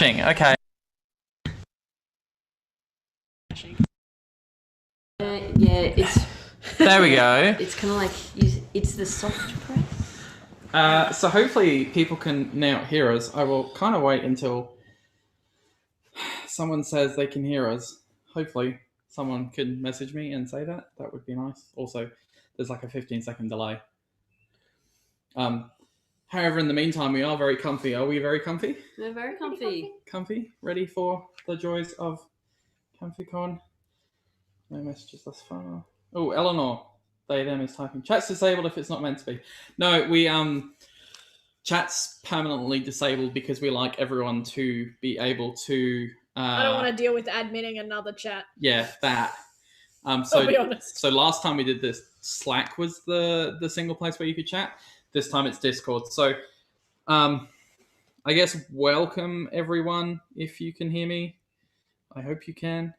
Okay. Yeah, it's. There we go. It's kind of like it's the soft press. So hopefully people can now hear us. I will kind of wait until someone says they can hear us. Hopefully someone could message me and say that. That would be nice. Also, there's like a 15-second delay. However, in the meantime, we are very comfy. Are we very comfy? We're very comfy. Comfy? Ready for the joys of ComfyCon? No messages thus far. Oh, Eleanor. They, them is typing. Chat's disabled if it's not meant to be. No, we, chat's permanently disabled because we like everyone to be able to... I don't want to deal with adminning another chat. Yeah, that. I'll be honest. So last time we did this, Slack was the single place where you could chat. This time it's Discord. So, I guess welcome everyone if you can hear me. I hope you can.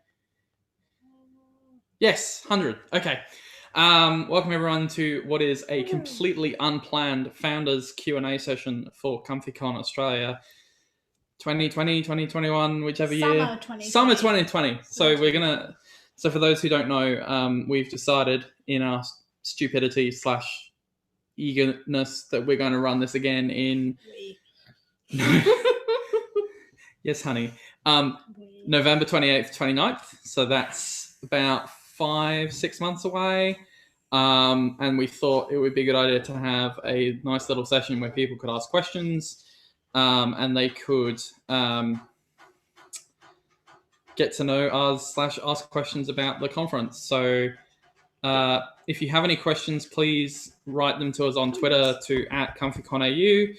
Yes, 100. Okay. Welcome everyone to what is a completely unplanned founders Q&A session for ComfyCon Australia 2020, 2021, whichever year. Summer 2020. Summer 2020. So we're gonna. So for those who don't know, we've decided in our stupidity / eagerness that we're going to run this again in. Yes, honey. November 28th, 29th. So that's about 5-6 months away. And we thought it would be a good idea to have a nice little session where people could ask questions and they could get to know us / ask questions about the conference. So if you have any questions, please write them to us on Twitter to @ComfyCon AU.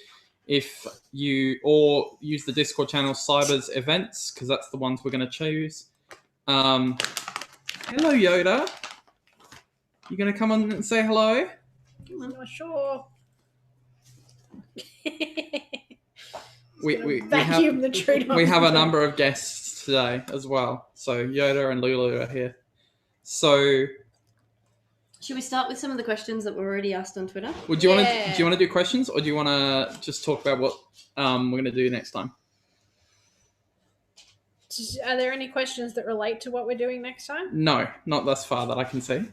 If you or use the Discord channel Cyber's Events, because that's the ones we're going to choose. Hello, Yoda. You going to come on and say hello? I'm not sure. We vacuum the truth. We have a number of guests today as well. So Yoda and Lulu are here. So should we start with some of the questions that were already asked on Twitter? Well, do you want to do questions, or do you want to just talk about what we're going to do next time? Are there any questions that relate to what we're doing next time? No, not thus far that I can see.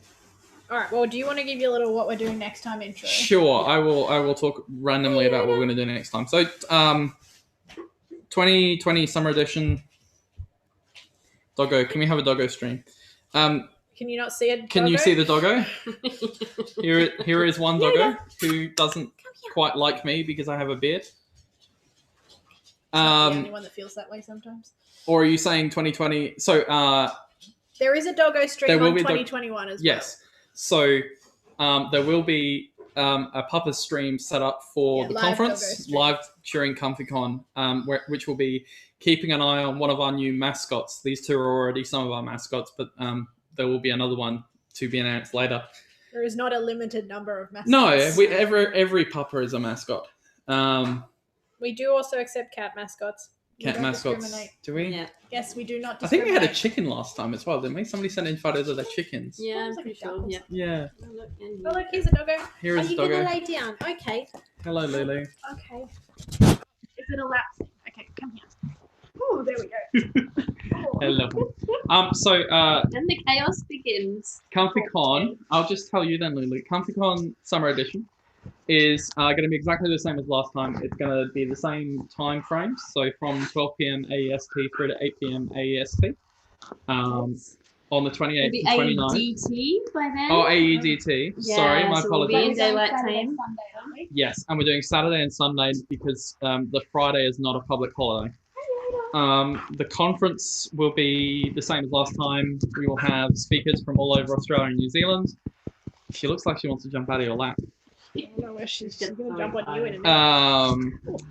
All right. Well, do you want to give you a little what we're doing next time intro? Sure. I will talk randomly about what we're going to do next time. So, 2020 Summer Edition. Doggo. Can we have a doggo stream? Can you not see it? Can you see the doggo? Here is one doggo who doesn't quite like me because I have a beard. The only one that feels that way sometimes. Or are you saying 2020? So there is a doggo stream on 2021 as well. Yes. So there will be a Papa stream set up for the conference, live during ComfyCon, which will be keeping an eye on one of our new mascots. These two are already some of our mascots, but there will be another one to be announced later. There is not a limited number of mascots. No, every Papa is a mascot. We do also accept cat mascots. Cat mascots. Do we? Yeah. Yes, we do not I think we had a chicken last time as well, didn't we? Somebody sent in photos of their chickens. Yeah, I'm pretty sure. Yeah. Yeah. Oh, look, here's a doggo. Here is a doggo. Are you going to lay down? Okay. Hello, Lulu. Okay. Is it a lap? Okay, come here. Oh, there we go. Hello. So then the chaos begins. ComfyCon, I'll just tell you then, Lulu. ComfyCon Summer Edition is going to be exactly the same as last time. It's going to be the same time frames, so from 12 p.m. AEST through to 8 p.m. AEST. On the 28th and 29th. AEDT by then? Oh, AEDT. Yeah, Sorry, my so apologies. We'll be in daylight time. Yes, and we're doing Saturday and Sunday because the Friday is not a public holiday. The conference will be the same as last time. We will have speakers from all over Australia and New Zealand. She looks like she wants to jump out of your lap. I don't know where she's going to jump on you in a minute.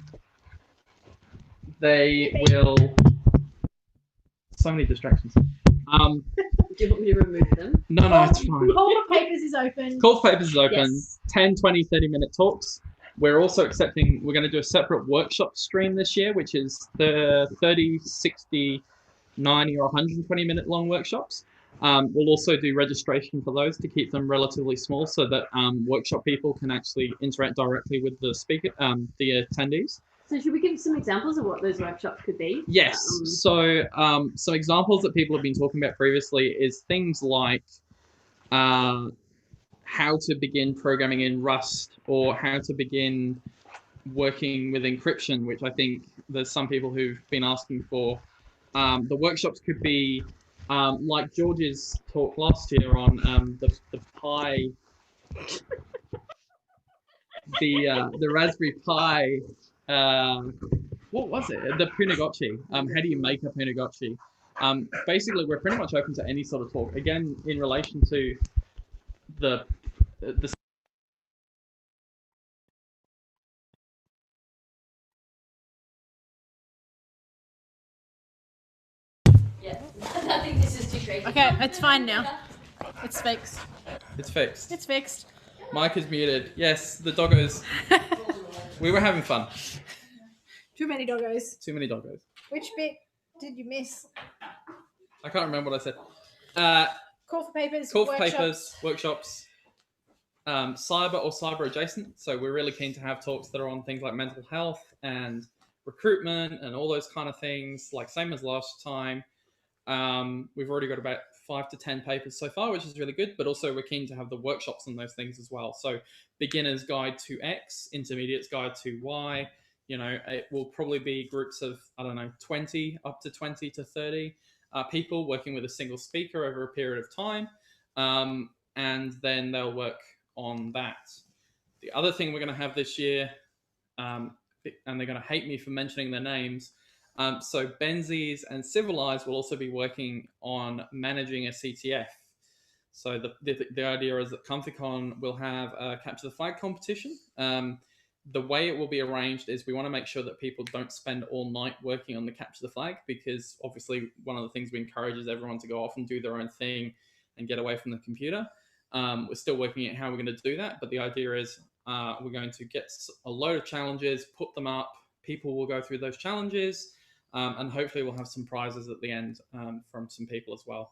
They will... So many distractions. Do you want me to remove them? No, it's fine. Call for Papers is open. Call for Papers is open. Yes. 10, 20, 30-minute talks. We're also accepting... We're going to do a separate workshop stream this year, which is the 30, 60, 90, or 120-minute long workshops. We'll also do registration for those to keep them relatively small so that workshop people can actually interact directly with the speaker, the attendees. So should we give some examples of what those workshops could be? Yes. So some examples that people have been talking about previously is things like how to begin programming in Rust, or how to begin working with encryption, which I think there's some people who've been asking for. The workshops could be like George's talk last year on the Pi, the Raspberry Pi. What was it? The Punagotchi. How do you make a Punagotchi? Basically, we're pretty much open to any sort of talk. Again, in relation to the Yeah, I think this is too crazy. Okay, it's fine now. It's fixed. It's fixed. It's fixed. Mike is muted. Yes, the doggos. We were having fun. Too many doggos. Too many doggos. Which bit did you miss? I can't remember what I said. Call for papers. Call for workshops. papers, workshops, cyber or cyber adjacent. So we're really keen to have talks that are on things like mental health and recruitment and all those kind of things, like same as last time. We've already got about 5 to 10 papers so far, which is really good, but also we're keen to have the workshops on those things as well. So beginner's guide to X, intermediate's guide to Y, it will probably be groups of, 20 up to 20 to 30 people working with a single speaker over a period of time. And then they'll work on that. The other thing we're going to have this year, and they're going to hate me for mentioning their names, so Benzies and Civilized will also be working on managing a CTF. So the idea is that ComfyCon will have a capture the flag competition. The way it will be arranged is we want to make sure that people don't spend all night working on the capture the flag, because obviously one of the things we encourage is everyone to go off and do their own thing and get away from the computer. We're still working at how we're going to do that, but the idea is we're going to get a load of challenges, put them up, people will go through those challenges, and hopefully we'll have some prizes at the end from some people as well.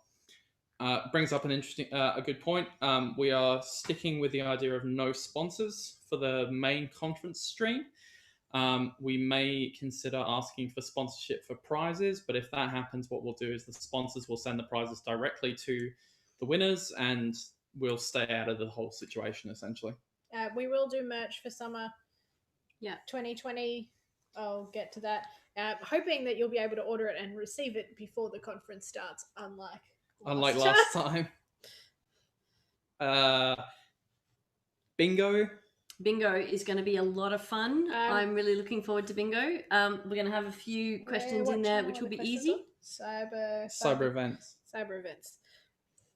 Brings up a good point. We are sticking with the idea of no sponsors for the main conference stream. We may consider asking for sponsorship for prizes, but if that happens, what we'll do is the sponsors will send the prizes directly to the winners, and we'll stay out of the whole situation essentially. We will do merch for summer. Yeah. 2020. I'll get to that. Hoping that you'll be able to order it and receive it before the conference starts, unlike last time. Bingo. Bingo is going to be a lot of fun. I'm really looking forward to bingo. We're going to have a few questions in there, which will be easy. Cyber events. Cyber events.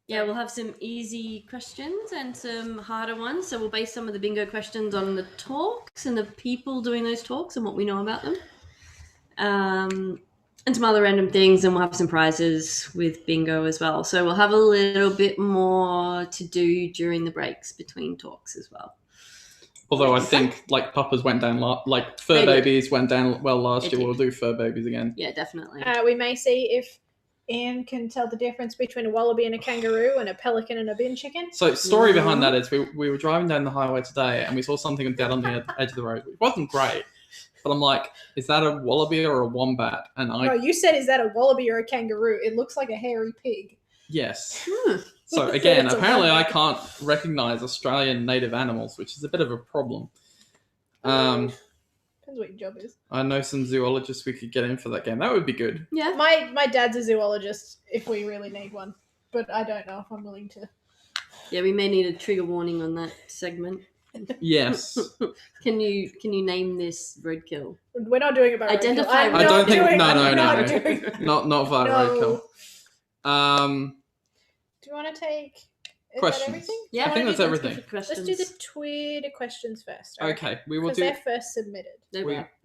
Yeah, we'll have some easy questions and some harder ones. So we'll base some of the bingo questions on the talks and the people doing those talks and what we know about them. And some other random things, and we'll have some prizes with bingo as well. So we'll have a little bit more to do during the breaks between talks as well. Although I think Puppers went down, Fur Babies went down well last year. We'll do Fur Babies again. Yeah, definitely. We may see if Ian can tell the difference between a wallaby and a kangaroo and a pelican and a bin chicken. So story behind that is we were driving down the highway today and we saw something dead on the edge of the road. It wasn't great, but I'm like, is that a wallaby or a wombat? And No, you said, is that a wallaby or a kangaroo? It looks like a hairy pig. Yes. So again, apparently I can't recognise Australian native animals, which is a bit of a problem. Depends what your job is. I know some zoologists we could get in for that game. That would be good. Yeah. My dad's a zoologist if we really need one, but I don't know if I'm willing to. Yeah, we may need a trigger warning on that segment. Yes. Can you name this roadkill? We're not doing it by Identify. roadkill. I don't think. No. Not via roadkill. Do you want to take questions? That everything? Yeah, I think that's everything. Let's do the Twitter questions first. Okay, we will do. Because they're first submitted.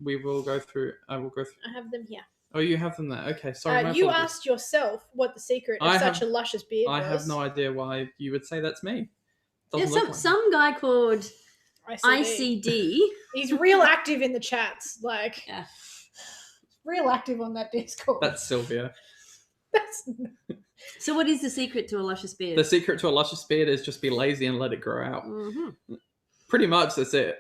We will go through. I will go through. I have them here. Oh, you have them there. Okay, sorry. You asked yourself what the secret of such a luscious beard was. I have no idea why you would say that's me. Some guy called ICD. He's real active in the chats. Yeah. Real active on that Discord. That's Sylvia. So what is the secret to a luscious beard? The secret to a luscious beard is just be lazy and let it grow out. Mm-hmm. Pretty much that's it.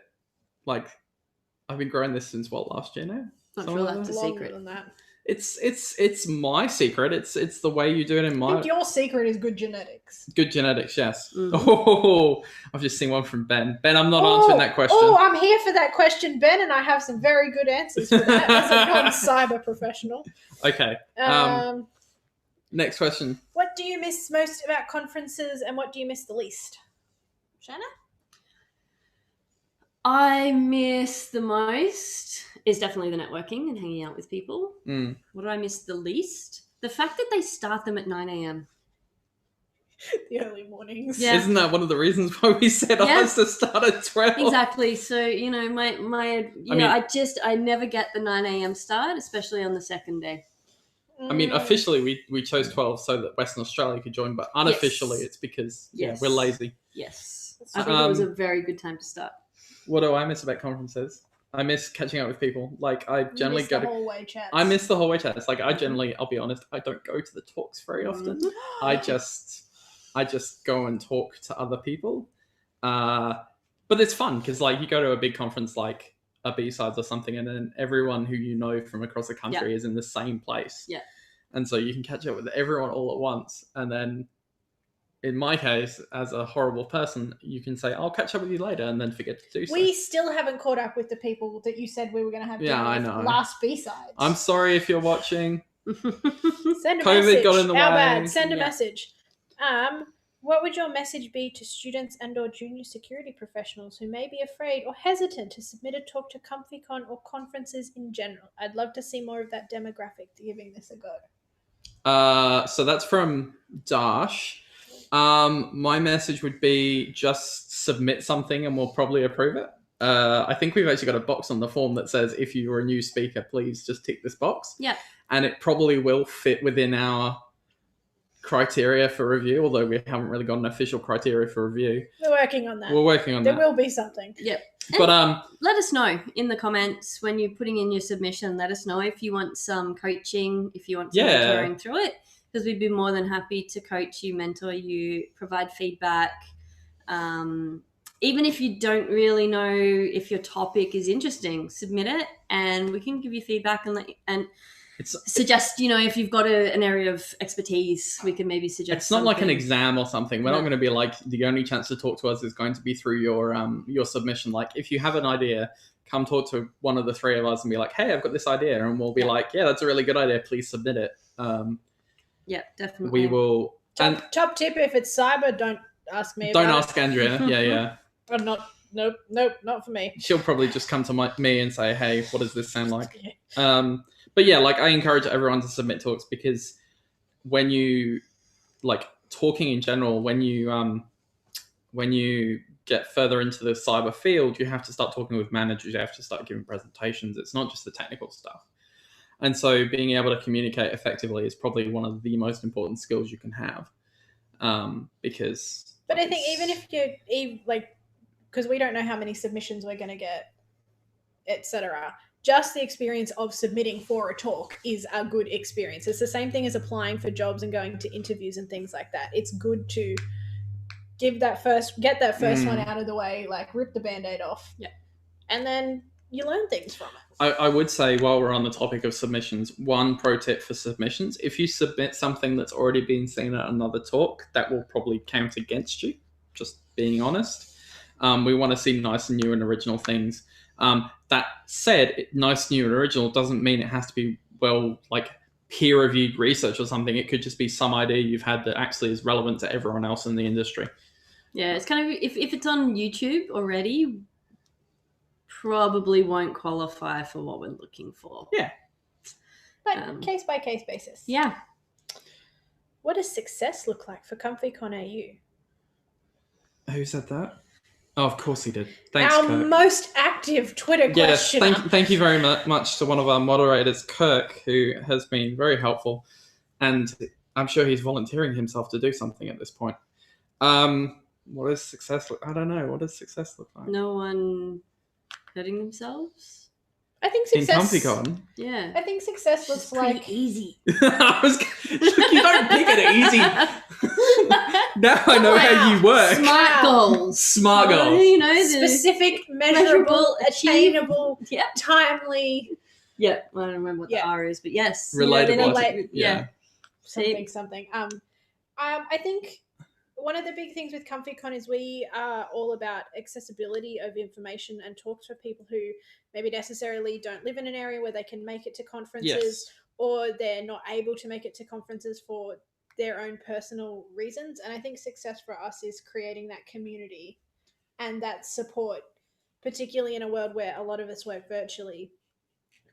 I've been growing this since last year now. Not Something sure like that's that. a Longer secret. than that. It's my secret. It's the way you do it in I my think your secret is good genetics. good genetics. Yes. Mhm. Oh, I've just seen one from Ben. Ben, I'm not answering that question. Oh, I'm here for that question, Ben, and I have some very good answers for that as a non-cyber professional. Okay. Next question. What do you miss most about conferences, and what do you miss the least? Shanna? I miss the most is definitely the networking and hanging out with people. Mm. What do I miss the least? The fact that they start them at 9 a.m. The early mornings. Yeah. Isn't that one of the reasons why we said Yeah. ours to start at 12? Exactly. So, I never get the 9 a.m. start, especially on the second day. I mean, officially we chose 12 so that Western Australia could join, but unofficially Yes. it's because Yes. we're lazy. Yes. I think it was a very good time to start. What do I miss about conferences? I miss catching up with people. Like I generally miss go the to. hallway chats. I miss the hallway chats. Like I generally, I'll be honest, I don't go to the talks very often. I just go and talk to other people. But it's fun because like you go to a big conference like a B-Sides or something, and then everyone who you know from across the country is in the same place. Yeah. And so you can catch up with everyone all at once, and then. In my case, as a horrible person, you can say, I'll catch up with you later and then forget to do so. We still haven't caught up with the people that you said we were going to have dinner I with know. last B-Sides. I'm sorry if you're watching. Send a COVID message. got in the How way. bad? Send a Yeah. message. What would your message be to students and or junior security professionals who may be afraid or hesitant to submit a talk to ComfyCon or conferences in general? I'd love to see more of that demographic giving this a go. So that's from Dash. My message would be just submit something and we'll probably approve it. I think we've actually got a box on the form that says if you are a new speaker, please just tick this box. Yeah. And it probably will fit within our criteria for review, although we haven't really got an official criteria for review. We're working on that. We're working on there that. will be something. Yep. But let us know in the comments when you're putting in your submission. Let us know if you want some coaching, if you want some mentoring through it, because we'd be more than happy to coach you, mentor you, provide feedback. Even if you don't really know if your topic is interesting, submit it and we can give you feedback and suggest, if you've got an area of expertise, we can maybe suggest. It's not like an exam or something. We're not going to be like, the only chance to talk to us is going to be through your submission. Like, if you have an idea, come talk to one of the three of us and be like, hey, I've got this idea. And we'll be like, yeah, that's a really good idea. Please submit it. Yeah, definitely. We will. Top tip, if it's cyber, don't ask me. Don't ask Andrea. Yeah. I'm not. Nope, not for me. She'll probably just come to me and say, hey, what does this sound like? Yeah. But yeah, like I encourage everyone to submit talks because when you talking in general, when you get further into the cyber field, you have to start talking with managers. You have to start giving presentations. It's not just the technical stuff. And so being able to communicate effectively is probably one of the most important skills you can have. Because. But I think even if you because we don't know how many submissions we're going to get, etc. Just the experience of submitting for a talk is a good experience. It's the same thing as applying for jobs and going to interviews and things like that. It's good to get that first one out of the way, like rip the Band-Aid off. Yeah. And then you learn things from it. I would say, while we're on the topic of submissions, one pro tip for submissions: if you submit something that's already been seen at another talk, that will probably count against you, just being honest. We want to see nice and new and original things. That said, nice, new, and original doesn't mean it has to be peer-reviewed research or something. It could just be some idea you've had that actually is relevant to everyone else in the industry. Yeah, it's kind of, if it's on YouTube already, probably won't qualify for what we're looking for. Yeah. But case-by-case basis. Yeah. What does success look like for ComfyCon AU? Who said that? Oh, of course he did. Thanks, Our Kirk. most active Twitter question. Yes, thank you very much to one of our moderators, Kirk, who has been very helpful. And I'm sure he's volunteering himself to do something at this point. What does success look? I don't know. What does success look like? No one hurting themselves? I think in success. ComfyCon. Yeah. I think success looks like easy. You don't pick it easy. Now I know how you work. Smart goals. Smart goals. You know, the specific, measurable, attainable, Yep. timely. Yeah. I don't remember what the R is, but yes. Relatable. Yeah. Something. I think one of the big things with ComfyCon is we are all about accessibility of information and talks for people who maybe necessarily don't live in an area where they can make it to conferences, or they're not able to make it to conferences for their own personal reasons. And I think success for us is creating that community and that support, particularly in a world where a lot of us work virtually,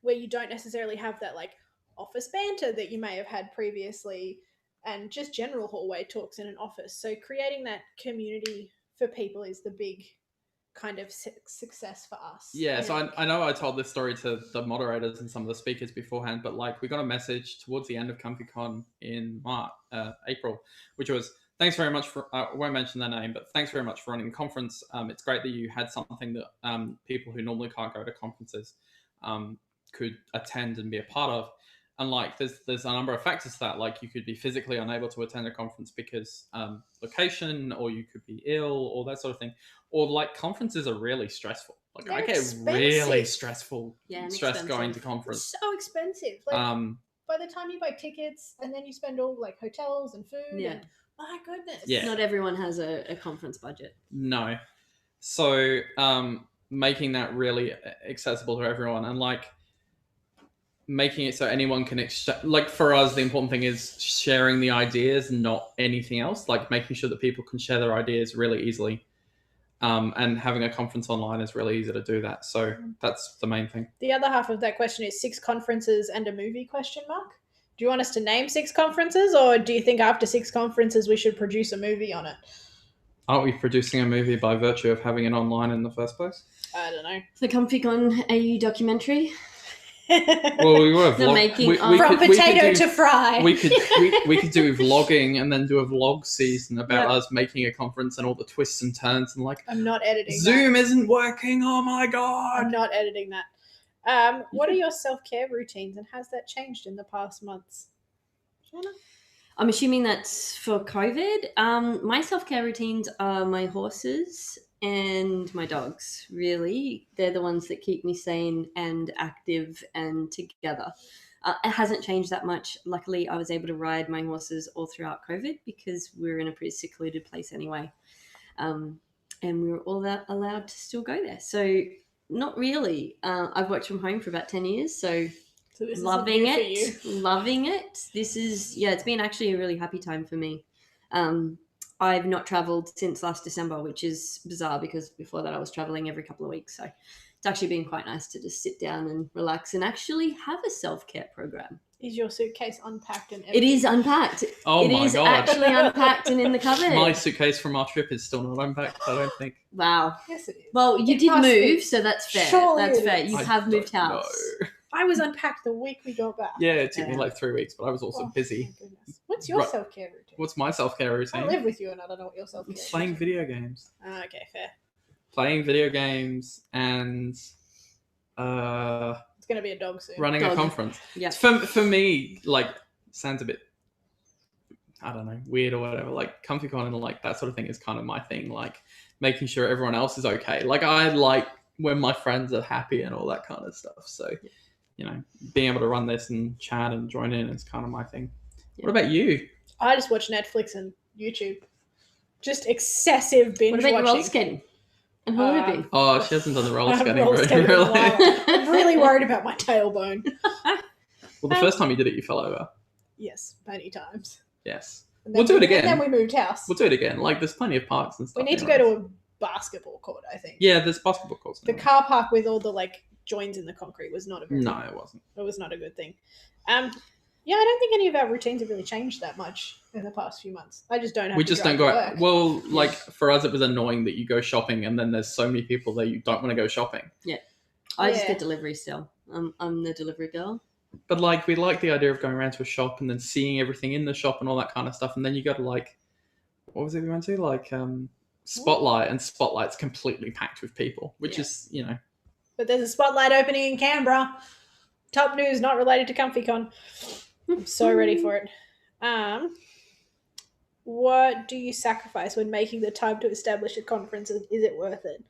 where you don't necessarily have that like office banter that you may have had previously, and just general hallway talks in an office. So creating that community for people is the big kind of success for us. Yeah, so I know I told this story to the moderators and some of the speakers beforehand, but like we got a message towards the end of ComfyCon in April, which was, thanks very much for, I won't mention their name, but thanks very much for running the conference. It's great that you had something that people who normally can't go to conferences could attend and be a part of. And like there's a number of factors to that. Like you could be physically unable to attend a conference because location, or you could be ill, or that sort of thing. Or like conferences are really stressful. Like They're I get really stress going to conference. It's so expensive. Like by the time you buy tickets and then you spend all like hotels and food, and my goodness. Yeah. Not everyone has a conference budget. No. So making that really accessible to everyone, and like making it so anyone can like for us the important thing is sharing the ideas, not anything else. Like making sure that people can share their ideas really easily, and having a conference online is really easy to do that. So that's the main thing. The other half of that question is 6 conferences and a movie ? Do you want us to name 6 conferences, or do you think after 6 conferences we should produce a movie on it? Aren't we producing a movie by virtue of having it online in the first place? I don't know. The ComfyCon AU documentary. Well, we would have from potato to fry. We could do vlogging and then do a vlog season about us making a conference and all the twists and turns, and like I'm not editing. Zoom isn't working. Oh my god! I'm not editing that. What are your self-care routines, and has that changed in the past months? I'm assuming that's for COVID. My self-care routines are my horses and my dogs. Really, they're the ones that keep me sane and active and together. It hasn't changed that much. Luckily, I was able to ride my horses all throughout COVID because we were in a pretty secluded place anyway, and we were all allowed to still go there. So not really. I've worked from home for about 10 years, so this loving it. This is, it's been actually a really happy time for me. I've not traveled since last December, which is bizarre because before that I was traveling every couple of weeks. So it's actually been quite nice to just sit down and relax and actually have a self-care program. Is your suitcase unpacked and empty? It is unpacked. Oh it my is god! Actually unpacked and in the cupboard. My suitcase from our trip is still not unpacked. I don't think. Wow. Yes, it is. Well, you did move, so that's fair. Surely that's fair. You have moved house. I was unpacked the week we got back. Yeah, it took me like 3 weeks, but I was also busy. What's your self-care routine? What's my self-care routine? I live with you and I don't know what your self-care is. Playing video games. Okay, fair. Playing video games and it's going to be a dog soon. Running a conference. Yeah. For me, like, sounds a bit, I don't know, weird or whatever. Like, ComfyCon and like that sort of thing is kind of my thing. Like, making sure everyone else is okay. Like, I like when my friends are happy and all that kind of stuff. So, you know, being able to run this and chat and join in is kind of my thing. Yeah. What about you? I just watch Netflix and YouTube. Just excessive binge watching. What about your roller skating? And rollerblading? Oh, she hasn't done the roller skating very really. I'm really worried about my tailbone. Well, the first time you did it, you fell over. Yes, many times. Yes. We'll do it again. And then we moved house. We'll do it again. Like, there's plenty of parks and stuff. We need to go to a basketball court, I think. Yeah, there's basketball courts. The car park with all the, like, joins in the concrete was not a good thing. No, it wasn't. It was not a good thing. Yeah, I don't think any of our routines have really changed that much in the past few months. I just don't have. We just don't go out. Well, like for us, it was annoying that you go shopping and then there's so many people there you don't want to go shopping. Yeah, I just get delivery still. I'm the delivery girl. But like, we like the idea of going around to a shop and then seeing everything in the shop and all that kind of stuff, and then you go to like, what was it we went to? Like Spotlight, and Spotlight's completely packed with people, which is, you know. But there's a spotlight opening in Canberra. Top news not related to ComfyCon. I'm so ready for it. What do you sacrifice when making the time to establish a conference? Is it worth it?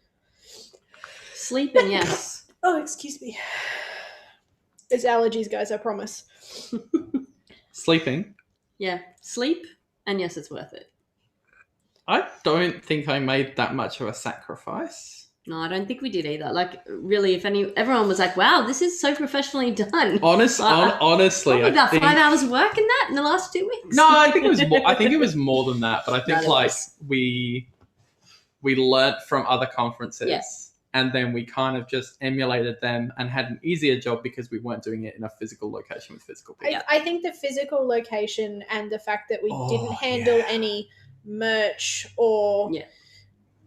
Sleeping, yes. Oh, excuse me. It's allergies, guys, I promise. Sleeping. Yeah, sleep, and yes, it's worth it. I don't think I made that much of a sacrifice. No, I don't think we did either. Like, really, everyone was like, wow, this is so professionally done. Honestly, Probably I about think, 5 hours of work in that in the last 2 weeks. No, I think it was more. I think it was more than that. But I think No, it was. we learnt from other conferences, Yeah. and then we kind of just emulated them and had an easier job because we weren't doing it in a physical location with physical people. I think the physical location and the fact that we didn't handle any merch or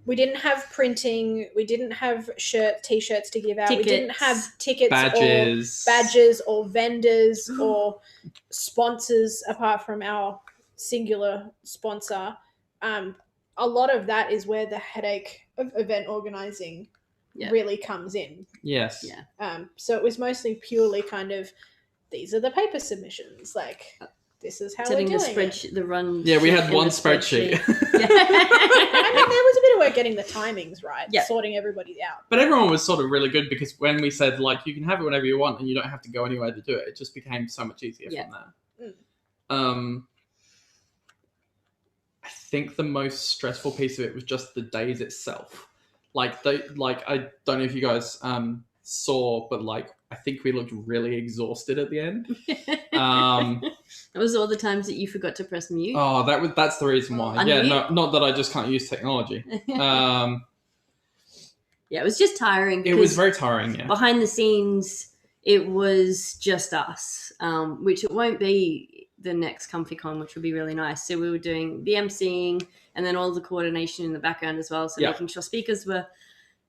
we didn't have printing, we didn't have t-shirts to give out, we didn't have tickets badges or vendors or sponsors apart from our singular sponsor. A lot of that is where the headache of event organizing really comes in. Yes. Yeah. So it was mostly purely kind of, these are the paper submissions, like this is how we're doing the spreadsheet, the run. Yeah, we had one spreadsheet. I mean, there was a bit of work getting the timings right, sorting everybody out. But everyone was sort of really good because when we said, like, you can have it whenever you want and you don't have to go anywhere to do it, it just became so much easier from there. I think the most stressful piece of it was just the days itself. I don't know if you guys saw, but like I think we looked really exhausted at the end. It was all the times that you forgot to press mute. Oh, that's the reason why. Unmute? Not that I just can't use technology. Yeah, it was just tiring. It was very tiring. Yeah. Behind the scenes, it was just us, which it won't be the next ComfyCon, which will be really nice. So we were doing the emceeing and then all the coordination in the background as well. So making sure speakers were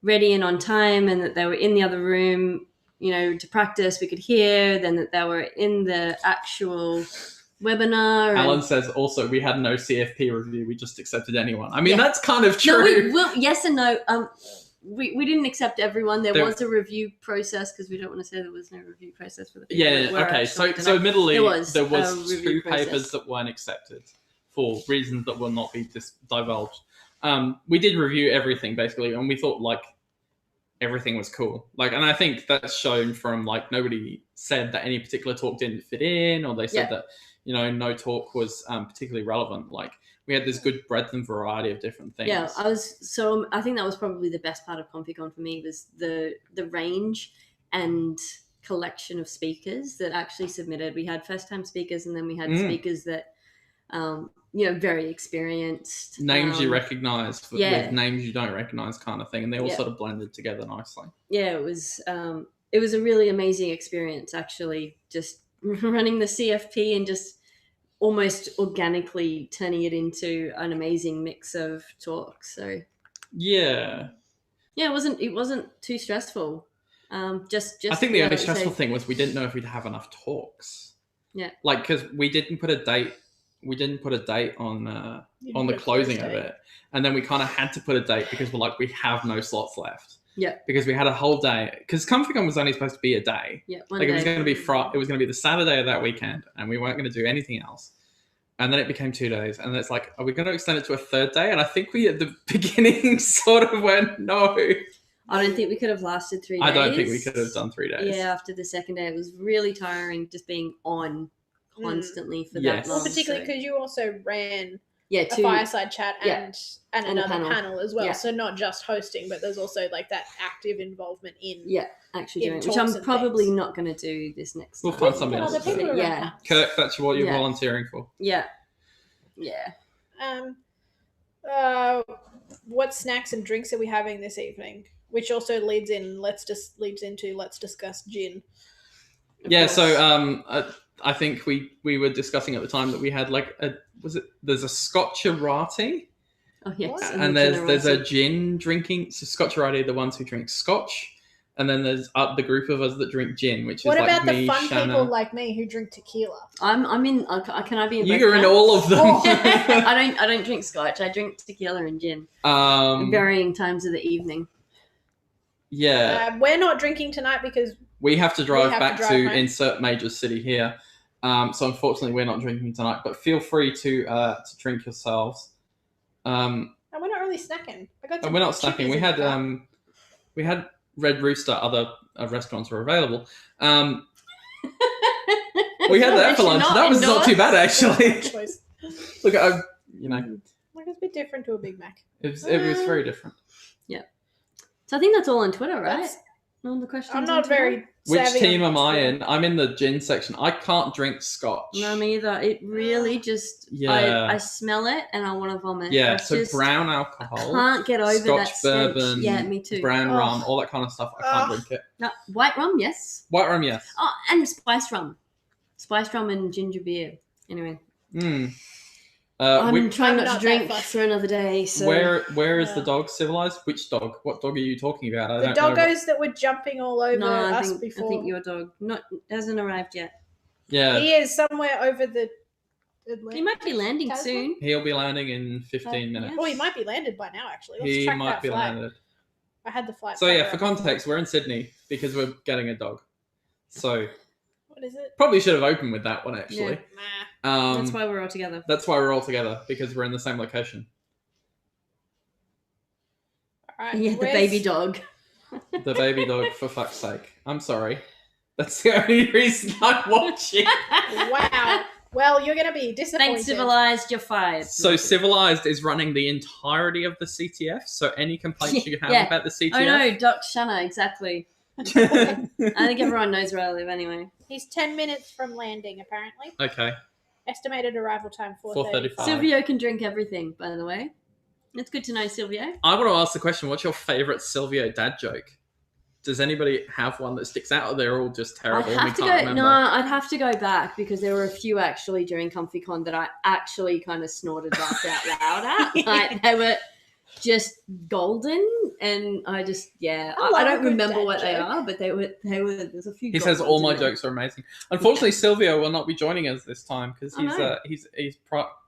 ready and on time and that they were in the other room, to practice, we could hear, then that they were in the actual webinar. Alan says also we had no CFP review, we just accepted anyone. I mean, that's kind of true. No, yes and no. We didn't accept everyone. There was a review process because we don't want to say there was no review process for the people. Okay. So admittedly, there was two process. papers that weren't accepted for reasons that will not be divulged. We did review everything basically, and we thought like everything was cool. Like, and I think that's shown from like nobody said that any particular talk didn't fit in, or they said that no talk was particularly relevant. Like, we had this good breadth and variety of different things. Yeah, I think that was probably the best part of ComfyCon for me, was the range and collection of speakers that actually submitted. We had first-time speakers, and then we had speakers that, very experienced. Names you recognise with names you don't recognise kind of thing, and they all sort of blended together nicely. Yeah, it was a really amazing experience, actually, just running the CFP and just almost organically turning it into an amazing mix of talks. So it wasn't too stressful. Just I think the only stressful thing was we didn't know if we'd have enough talks. Yeah, like, because we didn't put a date on the closing of it, and then we kind of had to put a date because we're like, we have no slots left. Yeah, because we had a whole day, because ComfyCon was only supposed to be a day. Yeah, it was going to be it was going to be the Saturday of that weekend, and we weren't going to do anything else. And then it became 2 days, and it's like, are we going to extend it to a third day? And I think we at the beginning sort of went, no. I don't think we could have lasted 3 days. I don't think we could have done 3 days. Yeah, after the second day, it was really tiring just being on constantly for that long. Well, particularly because you also ran a fireside chat and another panel as well. Yeah. So not just hosting, but there's also like that active involvement in actually doing it, which I'm probably not going to do this next time. We'll find something else. Yeah. Kirk, that's what you're volunteering for. Yeah. What snacks and drinks are we having this evening? Which also leads into let's discuss gin. So I think we were discussing at the time that we had like there's a Scotcherati. Oh yes. And there's a gin drinking. So Scotcherati are the ones who drink Scotch. And then there's the group of us that drink gin, which is like me, What about the fun Shanna. people like me who drink tequila? I'm in. Can I be in? You're in all of them. I don't drink Scotch. I drink tequila and gin. At varying times of the evening. Yeah. We're not drinking tonight because We have to drive have to back drive to home. insert major city here. So unfortunately, we're not drinking tonight. But feel free to drink yourselves. and we're not really snacking. I got some We're not chippies snacking. in the car. We had Red Rooster. Other restaurants were available. We had that for lunch. That was not too bad actually. Choice. Look, Like it's a bit different to a Big Mac. it was very different. So I think that's all on Twitter, right? That's- All the questions. I'm on not Twitter? very. Which savvy team on am I Twitter. in? I'm in the gin section. I can't drink scotch. No, me either. It really just. Yeah. I smell it and I want to vomit. Yeah, It's so just, brown I alcohol, can't get over Scotch that stench. bourbon, Yeah, me too. brown Ugh. rum, all that kind of stuff. I can't Ugh. drink it. No, white rum, yes. White rum, yes. Oh, and spiced rum. Spiced rum and ginger beer. Anyway. Mm. I'm trying I'm not not to drink that fussed. for another day. So where is the Yeah. dog civilized? Which dog? What dog are you talking about? I The don't know. doggos that were jumping all over no, I us think before. your dog hasn't arrived yet. Yeah, He is somewhere over the Atlantic. He might be landing Tasman? soon. he'll be landing in 15 minutes. Oh, he might be landed by now. Actually, let's He track might that be flight. landed. I had the flight. So yeah, tracker for up. context, we're in Sydney because we're getting a dog. So What is it? probably should have opened with that one actually. Nah. That's why we're all together. That's why we're all together because we're in the same location. All right. Yeah, the where's- baby dog. The baby dog, for fuck's sake. I'm sorry. That's the only reason I'm watching. Wow. Well, you're gonna be disappointed. Thanks, Civilized, you're fired. So Civilized is running the entirety of the CTF. So any complaints you have Yeah. about the CTF. Oh no, Doc Shanna, exactly. I think everyone knows where I live anyway. He's 10 minutes from landing, apparently. Okay. Estimated arrival time 4:35. 4:35. Silvio can drink everything, by the way. It's good to know, Silvio. I want to ask the question: what's your favorite Silvio dad joke? Does anybody have one that sticks out, or they're all just terrible? I'd and we have to can't go. remember? No, I'd have to go back because there were a few actually during ComfyCon that I actually kind of snorted laughed out loud at. Like they were just golden, and I just I I love a don't good remember dad what they joke. are, but they were. There's a few. He gold says all ones my in there. jokes are amazing. Unfortunately, Silvio will not be joining us this time because I know. he's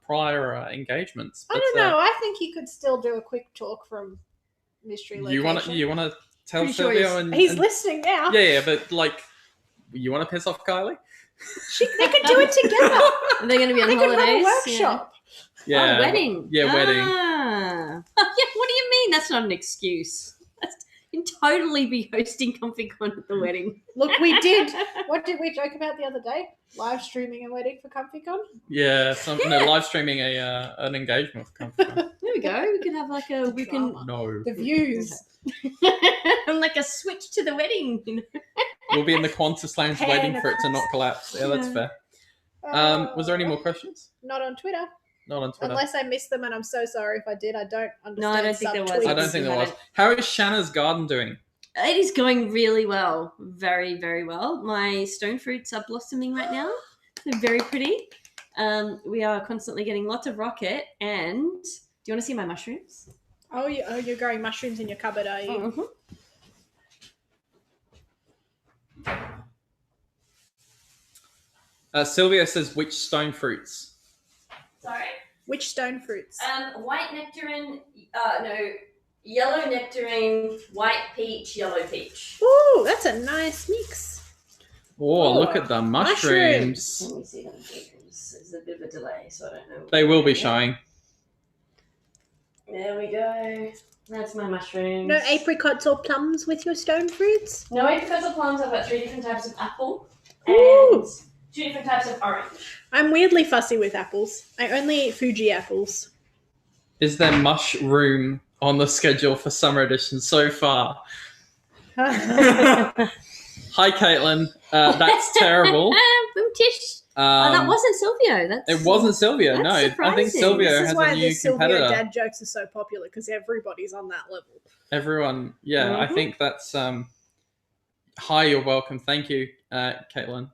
prior engagements. I But, don't know. I think he could still do a quick talk from mystery location. you want to tell Pretty sure Silvio and He's and- listening now. Yeah, but like, you want to piss off Kylie? They could do it together. Are they going to be on They could holidays? have a Yeah. workshop. Yeah, Oh, wedding. Yeah, wedding. Ah. Yeah, what do you mean? That's not an excuse. You can totally be hosting ComfyCon at the wedding. Look, we did. What did we joke about the other day? Live streaming a wedding for ComfyCon? Yeah, Yeah. live streaming an engagement with company. There we go. We could have like a The drama. No, The views. like a switch to the wedding. You know? we'll be in the Qantas Lounge Pan waiting for it to not collapse. Yeah, that's Yeah. fair. Was there any more questions? Not on Twitter. Not on Twitter. Unless I missed them, and I'm so sorry if I did. I don't understand. No, I don't think there was. subtweets. I don't think there was. How is Shanna's garden doing? It is going really well. Very, very well. My stone fruits are blossoming right now. They're very pretty. We are constantly getting lots of rocket. And do you want to see my mushrooms? Oh, you're growing mushrooms in your cupboard, are you? Sylvia says, which stone fruits? Sorry? Which stone fruits? White nectarine, yellow nectarine, white peach, yellow peach. Ooh, that's a nice mix. Oh, Oh, look at the mushrooms. mushrooms. Let me see them. There's a bit of a delay, so I don't know. They will be showing. There we go. That's my mushrooms. No apricots or plums with your stone fruits? No apricots or plums. I've got 3 different types of apple Ooh. and 2 different types of orange. I'm weirdly fussy with apples. I only eat Fuji apples. Is there mushroom on the schedule for summer edition so far? Hi, Caitlin. That's terrible. Boom tish. That wasn't Silvio. It wasn't Silvio. That's No, I think surprising. Silvio This has is why a new the Sylvia competitor. dad jokes are so popular, because everybody's on that level. Everyone, yeah, I Mhm. think that's. Hi, you're welcome. Thank you, Caitlin.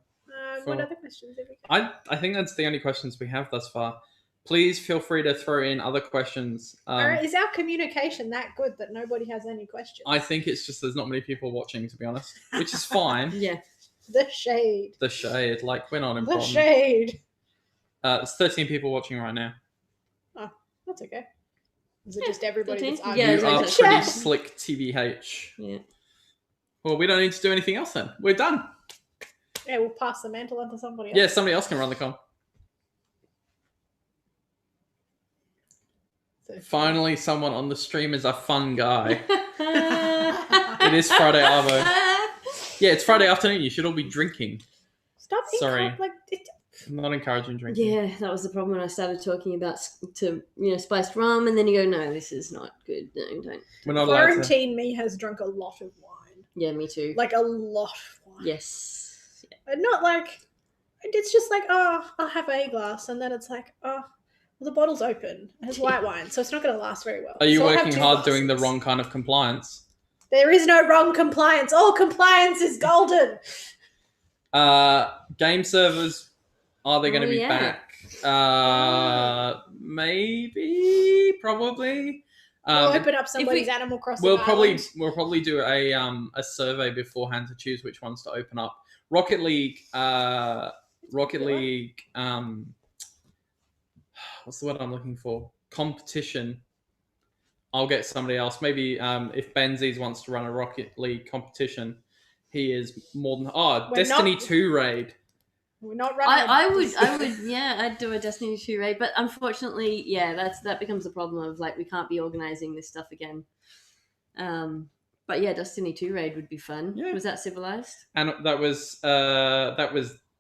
What For- other questions have we got? I think that's the only questions we have thus far. Please feel free to throw in other questions. Alright, is our communication that good that nobody has any questions? I think it's just there's not many people watching, to be honest, which is fine. Yeah. The shade. The shade, like we're not The important. shade. There's 13 people watching right now. That's okay. Is it just everybody that's 13? arguing? Yeah, You it's are like in the pretty chat? slick, TBH. Yeah. Well, we don't need to do anything else then. We're done. Yeah, we'll pass the mantle on to somebody else. Yeah, somebody else can run the con. So- Finally, someone on the stream is a fun guy. It is Friday Arvo. Yeah, it's Friday afternoon. You should all be drinking. Stop. Sorry. Like, I'm not encouraging drinking. Yeah, that was the problem when I started talking about spiced rum, and then you go, no, this is not good. No, don't. We're not allowed to. Quarantine me has drunk a lot of wine. Yeah, me too. Like a lot of wine. Yes. Yeah. But not like, it's just like, oh, I'll have a glass, and then it's like, oh, well, the bottle's open. It has white wine, so it's not going to last very well. Are you So I'll have working 2 hard doing the glasses. wrong kind of compliance? There is no wrong compliance. All compliance is golden. Game servers, are they going to be yeah. back? Maybe, probably. We'll open up somebody's Animal Crossing We'll island. probably do a survey beforehand to choose which ones to open up. Rocket League. What's the word I'm looking for? Competition. I'll get somebody else. Maybe if Benzies wants to run a Rocket League competition, he is more than. Oh, We're Destiny not- 2 raid. We're not running. I would, yeah, I'd do a Destiny 2 raid, but unfortunately, yeah, that becomes a problem of like we can't be organizing this stuff again. But yeah, Destiny 2 raid would be fun. Yeah. Was that Civilized? And that was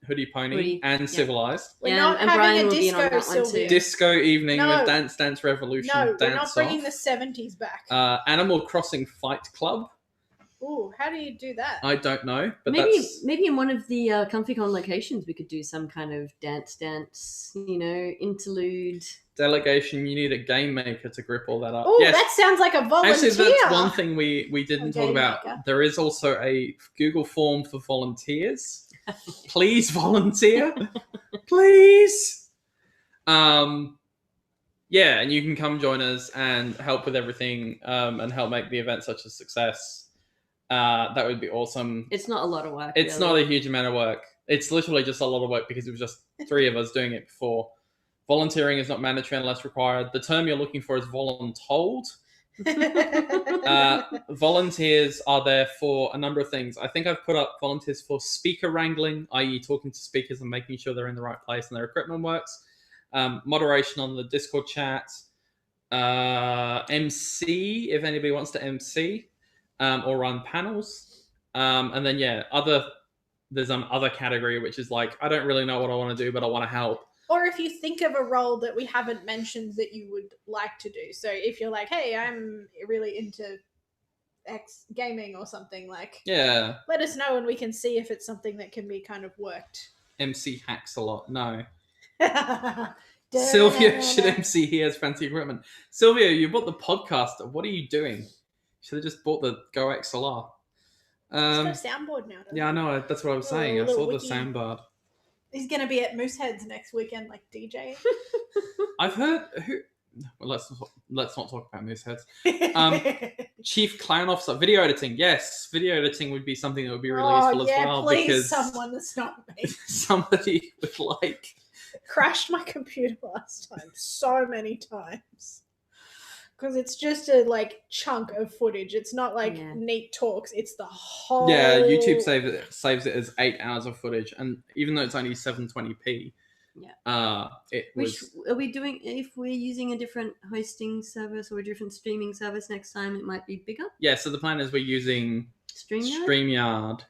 Hoodie Pony Hoodie, and yeah. Civilized. We're Yeah, not and having Brian a will be in on disco, that one too. Sylvia. Disco evening No. with Dance Revolution. No, we're Dance not bringing off. the 70s back. Animal Crossing Fight Club. Ooh, how do you do that? I don't know, but Maybe in one of the ComfyCon locations we could do some kind of dance, interlude. delegation. You need a game maker to grip all that up. Oh, Yes. that sounds like a volunteer. Actually, that's one thing we didn't A talk game about. maker. There is also a Google form for volunteers. Please volunteer. Please. Yeah, and you can come join us and help with everything and help make the event such a success. That would be awesome. It's not a lot of work. It's really. not a huge amount of work. It's literally just a lot of work because it was just 3 of us doing it before. Volunteering is not mandatory unless required. The term you're looking for is voluntold. Volunteers are there for a number of things. I think I've put up volunteers for speaker wrangling, i.e. talking to speakers and making sure they're in the right place and their equipment works. Moderation on the Discord chat. MC, if anybody wants to MC or run panels. And then, yeah, there's other category, which is like, I don't really know what I want to do, but I want to help. Or if you think of a role that we haven't mentioned that you would like to do. So if you're like, hey, I'm really into X gaming or something, like, Yeah. let us know and we can see if it's something that can be kind of worked. MC hacks a lot. No. Sylvia should MC. He has fancy equipment. Sylvia, you bought the podcaster. What are you doing? You should have just bought the Go XLR. He's got a soundboard now, doesn't Yeah, I know. That's what I was saying. I little saw the wiki. soundboard. He's going to be at Mooseheads next weekend, like DJ. I've heard who. Well, let's not talk about Mooseheads. Chief Clown Officer, video editing. Yes, video editing would be something that would be really useful as well. Please, because someone that's not me. somebody would like. Crashed my computer last time so many times. Because it's just a chunk of footage. It's not neat talks. It's the whole. Yeah, YouTube saves it as 8 hours of footage, and even though it's only 720p, it was. Which are we doing? If we're using a different hosting service or a different streaming service next time, it might be bigger. Yeah, so the plan is we're using StreamYard. StreamYard,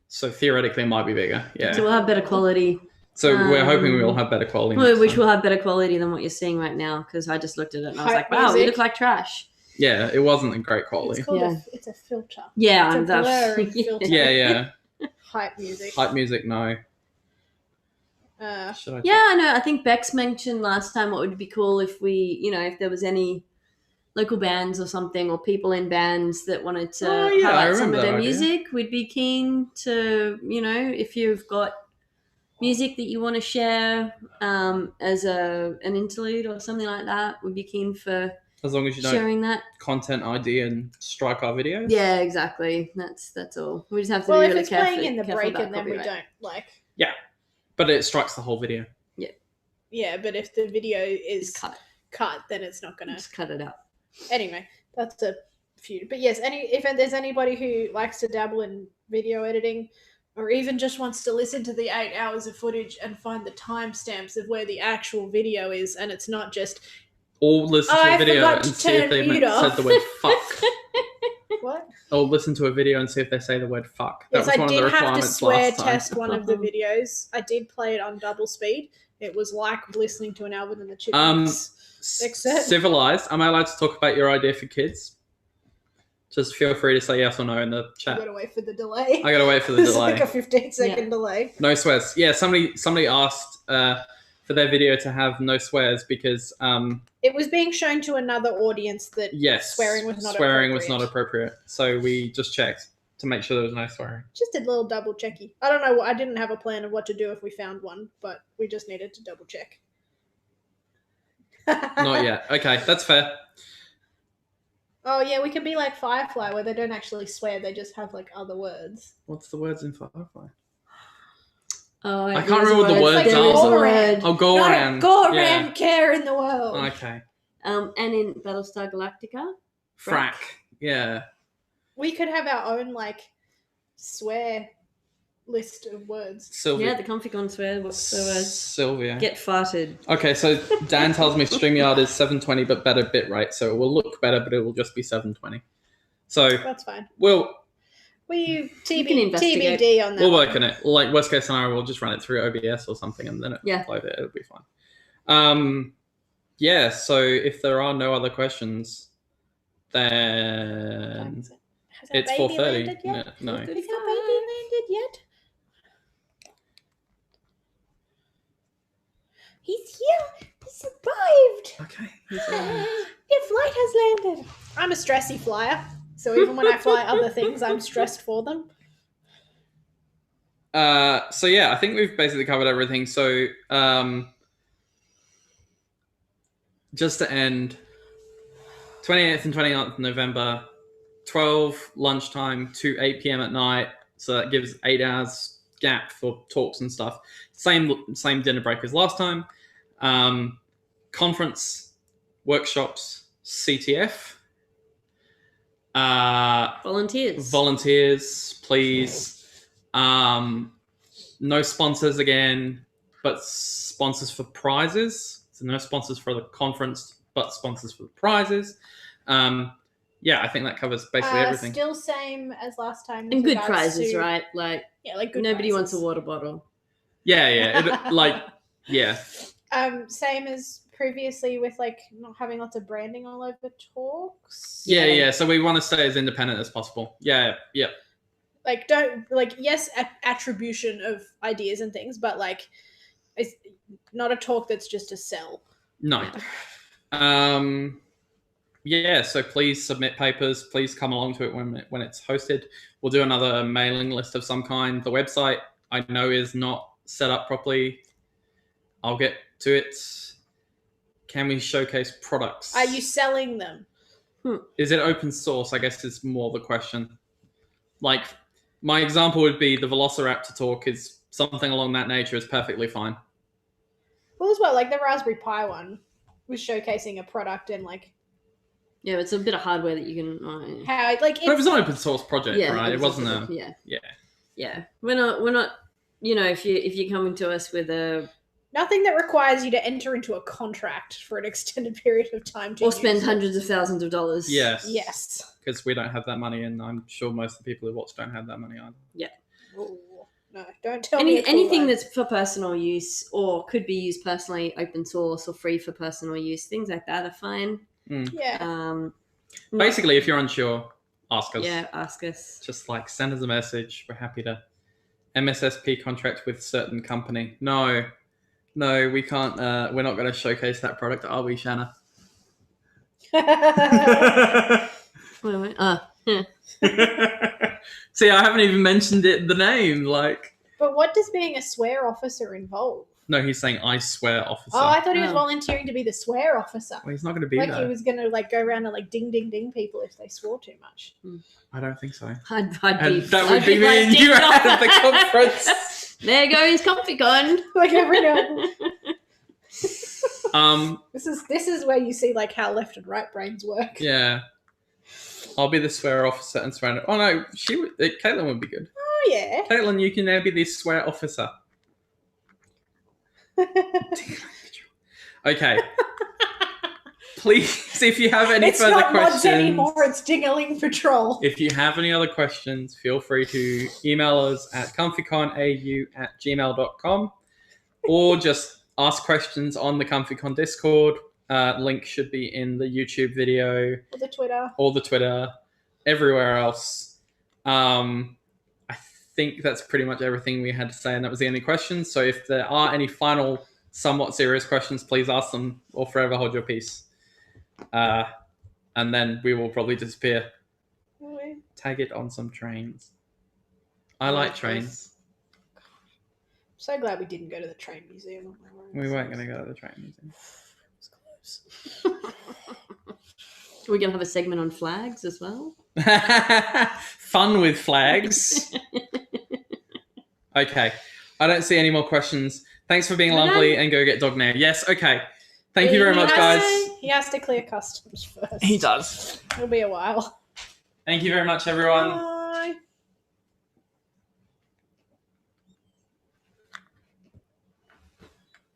so theoretically it might be bigger. Yeah. So we'll have better quality. So we're hoping we will have better quality. Which will have better quality than what you're seeing right now, because I just looked at it and I was Hype like, wow, we music. look like trash. Yeah, it wasn't a great quality. It's called Yeah. it's a filter. Yeah, It's a blurry filter. Yeah. Hype music. Hype music, no. Should I Yeah, I know. I think Bex mentioned last time what would be cool if we, if there was any local bands or something, or people in bands that wanted to Oh, yeah, I highlight some remember of that their idea. music, we'd be keen to, if you've got music that you want to share as an interlude or something like that, we'd be keen for As long as you don't sharing that. content ID and strike our videos. Yeah, exactly. That's all. We just have to Well, be if really it's careful. playing in the break about and then we copyright. don't But it strikes the whole video. Yeah, but if the video is Just cut. cut, then it's not gonna. Just cut it out. Anyway, that's a few. But yes, if there's anybody who likes to dabble in video editing, or even just wants to listen to the 8 hours of footage and find the timestamps of where the actual video is, and it's not just Or listen to a I video forgot and to see if turn they mute said off. the word fuck. what? Or listen to a video and see if they say the word fuck. That Yes, was I one of the did have to requirements swear last time. test one of the videos. I did play it on double speed. It was like listening to an Alvin and the Chipmunks. Except- Civilized. Am I allowed to talk about your idea for kids? Just feel free to say yes or no in the I chat. gotta wait for the delay. I gotta wait for the It's delay. like a 15-second delay. No swears. Yeah, somebody asked for their video to have no swears because It was being shown to another audience that yes, swearing was not appropriate. So we just checked to make sure there was no swearing. Just a little double checky. I don't know. I didn't have a plan of what to do if we found one, but we just needed to double check. Not yet. Okay, that's fair. Oh yeah, we could be like Firefly, where they don't actually swear; they just have like other words. What's the words in Firefly? Oh, I can't remember what the words Like There are. is a Goran. word. Oh, Goran. Not a Goran Yeah. care in the world. Okay. And in Battlestar Galactica, Frack. Yeah. We could have our own like swear list of words. Sylvia. yeah, the ComfyCon swear. What's the word? Sylvia. Get farted. Okay, so Dan tells me StreamYard is 720 but better bitrate, so it will look better, but it will just be 720. So That's fine. we'll We can investigate. TBD on that. we'll one. work on it. Like worst case scenario, we'll just run it through OBS or something, and then Yeah. upload it. It'll be fine. Yeah. So if there are no other questions, then Has our it's baby 4:30. landed yet? No. Has our baby landed yet? He's here. He survived. Okay. Your flight has landed. I'm a stressy flyer, so even when I fly other things, I'm stressed for them. So yeah, I think we've basically covered everything. So just to end, 28th and 29th of November, 12 lunchtime to 8 p.m. at night. So that gives 8 hours gap for talks and stuff. Same dinner break as last time. Conference, workshops, CTF. Volunteers, please. No sponsors again, but sponsors for prizes. So no sponsors for the conference, but sponsors for the prizes. Yeah, I think that covers basically everything. Still same as last time. And good prizes, right? Like, Yeah, like good nobody prizes. wants a water bottle. Yeah. Yeah. Same as previously with like not having lots of branding all over talks. Yeah. So we want to stay as independent as possible. Yeah. Like don't like yes attribution of ideas and things, but like it's not a talk that's just a sell. No. Yeah, so please submit papers. Please come along to it when it's hosted. We'll do another mailing list of some kind. The website I know is not set up properly. I'll get to it. Can we showcase products? Are you selling them? Is it open source? I guess is more the question. Like, my example would be the Velociraptor talk is something along that nature is perfectly fine. Well, as well, like the Raspberry Pi one was showcasing a product and like Yeah, it's a bit of hardware that you can. how like But it was an open source project, right? It wasn't a... Yeah. We're not. You know, if you're coming to us with a nothing that requires you to enter into a contract for an extended period of time to or spend use it. hundreds of thousands of dollars. Yes. Because we don't have that money, and I'm sure most of the people who watch don't have that money either. Yeah. Ooh, no, don't tell me. Anything that's for personal use or could be used personally, open source or free for personal use, things like that are fine. Yeah. Basically, if you're unsure, ask us. Yeah, ask us. Just like send us a message. We're happy to. MSSP contract with certain company. No, we can't. We're not going to showcase that product, are we, Shanna? See, I haven't even mentioned the name. Like, But what does being a swear officer involve? no, he's saying I swear officer. Oh, I thought he was Oh. volunteering to be the swear officer. Well, he's not going to be Like there. he was gonna like go around and like ding ding ding people if they swore too much. I don't think so. I'd And be, that I'd would be me like, and you "Ding dong." at the conference. There goes ComfyCon. Like everyone. Um. This is where you see like how left and right brains work. Yeah. I'll be the swear officer and swear. Oh no, Caitlin would be good. Oh yeah. Caitlin, you can now be the swear officer. Okay. Please, if you have any It's further not mods questions anymore. It's Dingaling Patrol. if you have any other questions, feel free to email us at comfyconau@gmail.com or just ask questions on the ComfyCon Discord. Link should be in the YouTube video Or the Twitter. Everywhere else. I think that's pretty much everything we had to say, and that was the only questions. So if there are any final, somewhat serious questions, please ask them or forever hold your peace. And then we will probably disappear. Tag it on some trains. I like trains. I'm so glad we didn't go to the train museum. We weren't going to go to the train museum. It was close. Are we going to have a segment on flags as well? Fun with flags. Okay. I don't see any more questions. Thanks for being lovely and go get dog now. Yes, okay. Thank you very much, guys. He has to clear customs first. He does. It'll be a while. Thank you very much, everyone.